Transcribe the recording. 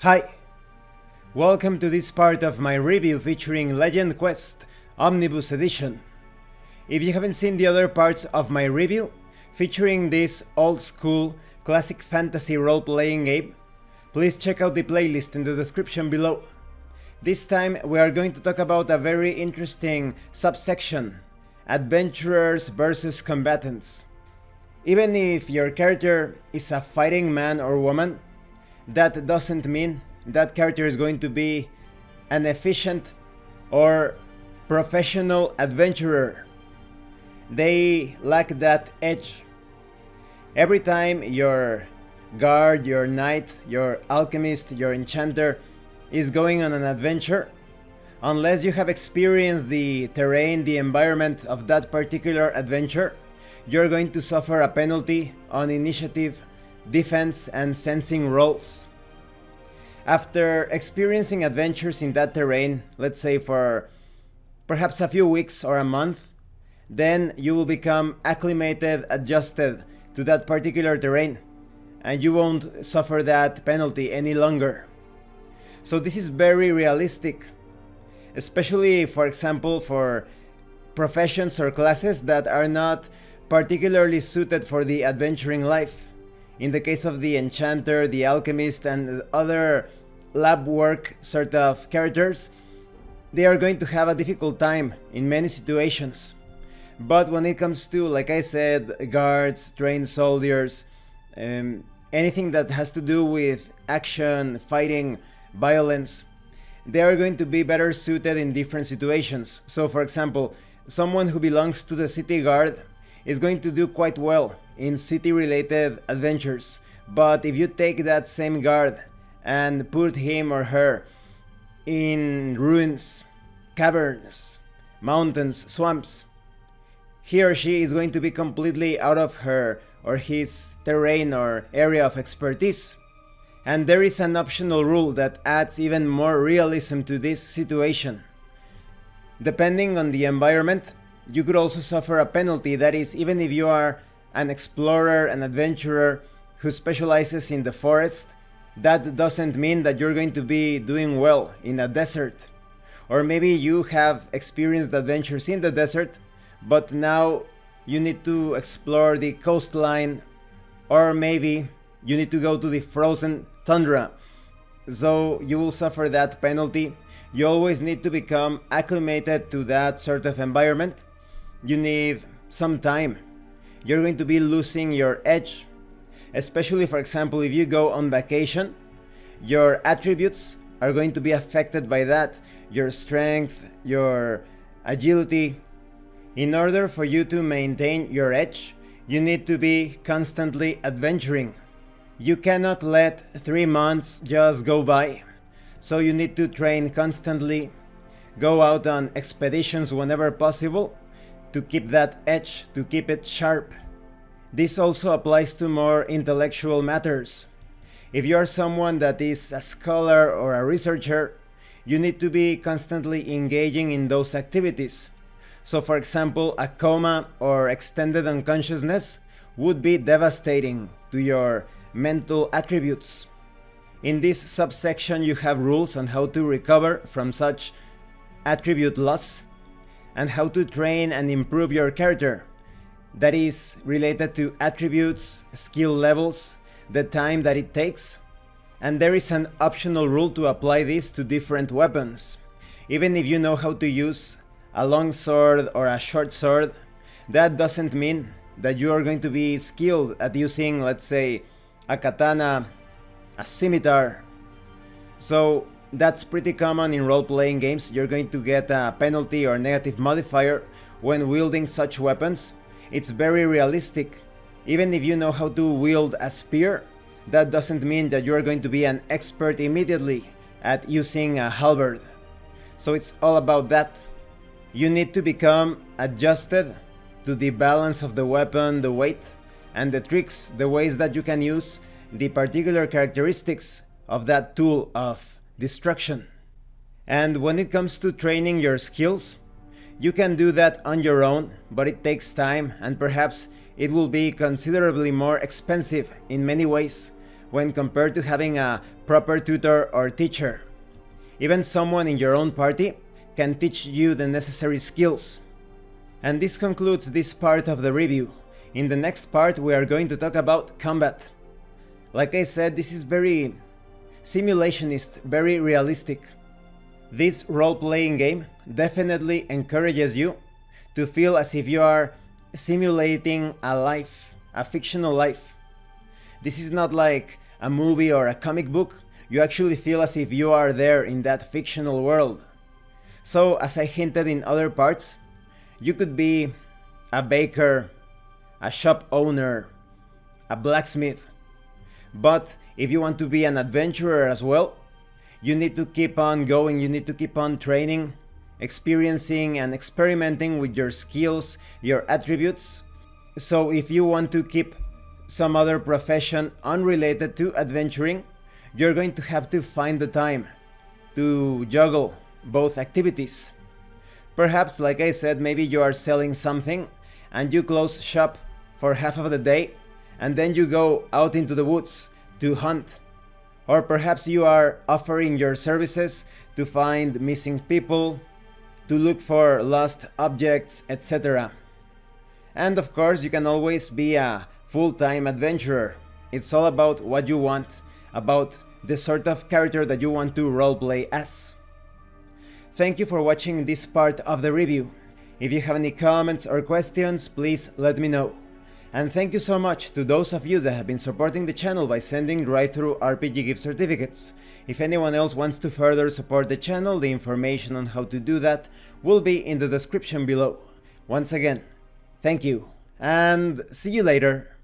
Hi! Welcome to this part of my review featuring Legend Quest Omnibus Edition. If you haven't seen the other parts of my review featuring this old school classic fantasy role-playing game, please check out the playlist in the description below. This time we are going to talk about a very interesting subsection: Adventurers versus Combatants. Even if your character is a fighting man or woman, that doesn't mean that character is going to be an efficient or professional adventurer. They lack that edge. Every time your guard, your knight, your alchemist, your enchanter is going on an adventure, unless you have experienced the terrain, the environment of that particular adventure, you're going to suffer a penalty on initiative, defense, and sensing rolls. After experiencing adventures in that terrain, let's say for perhaps a few weeks or a month, then you will become acclimated, adjusted to that particular terrain, and you won't suffer that penalty any longer. So this is very realistic, especially, for example, for professions or classes that are not particularly suited for the adventuring life. In the case of the enchanter, the alchemist, and other lab work sort of characters, they are going to have a difficult time in many situations. But when it comes to, like I said, guards, trained soldiers, anything that has to do with action, fighting, violence, they are going to be better suited in different situations. So for example, someone who belongs to the city guard is going to do quite well in city-related adventures. But if you take that same guard and put him or her in ruins, caverns, mountains, swamps, he or she is going to be completely out of her or his terrain or area of expertise. And there is an optional rule that adds even more realism to this situation. Depending on the environment, you could also suffer a penalty. That is, even if you are an explorer, an adventurer who specializes in the forest, that doesn't mean that you're going to be doing well in a desert. Or maybe you have experienced adventures in the desert, but now you need to explore the coastline, or maybe you need to go to the frozen tundra. So you will suffer that penalty. You always need to become acclimated to that sort of environment. You need some time. You're going to be losing your edge. Especially, for example, if you go on vacation, your attributes are going to be affected by that. Your strength, your agility. In order for you to maintain your edge, you need to be constantly adventuring. You cannot let 3 months just go by. So you need to train constantly, go out on expeditions whenever possible to keep that edge, to keep it sharp. This also applies to more intellectual matters. If you are someone that is a scholar or a researcher, you need to be constantly engaging in those activities. So for example, a coma or extended unconsciousness would be devastating to your mental attributes. In this subsection you have rules on how to recover from such attribute loss and how to train and improve your character. That is related to attributes, skill levels, the time that it takes, and there is an optional rule to apply this to different weapons. Even if you know how to use a long sword or a short sword, that doesn't mean that you are going to be skilled at using, let's say, a katana, a scimitar. So that's pretty common in role-playing games. You're going to get a penalty or negative modifier when wielding such weapons. It's very realistic. Even if you know how to wield a spear, that doesn't mean that you're going to be an expert immediately at using a halberd. So it's all about that. You need to become adjusted to the balance of the weapon, the weight, and the tricks, the ways that you can use the particular characteristics of that tool of destruction. And when it comes to training your skills, you can do that on your own, but it takes time and perhaps it will be considerably more expensive in many ways when compared to having a proper tutor or teacher. Even someone in your own party can teach you the necessary skills. And this concludes this part of the review. In the next part we are going to talk about combat. Like I said, this is very simulationist, very realistic. This role-playing game definitely encourages you to feel as if you are simulating a life, a fictional life. This is not like a movie or a comic book. You actually feel as if you are there in that fictional world. So, as I hinted in other parts, you could be a baker, a shop owner, a blacksmith. But if you want to be an adventurer as well, you need to keep on going, you need to keep on training, experiencing and experimenting with your skills, your attributes. So if you want to keep some other profession unrelated to adventuring, you're going to have to find the time to juggle both activities. Perhaps, like I said, maybe you are selling something and you close shop for half of the day and then you go out into the woods to hunt. Or perhaps you are offering your services to find missing people, to look for lost objects, etc. And of course, you can always be a full-time adventurer. It's all about what you want, about the sort of character that you want to roleplay as. Thank you for watching this part of the review. If you have any comments or questions, please let me know. And thank you so much to those of you that have been supporting the channel by sending right through RPG gift certificates. If anyone else wants to further support the channel, the information on how to do that will be in the description below. Once again, thank you, and see you later.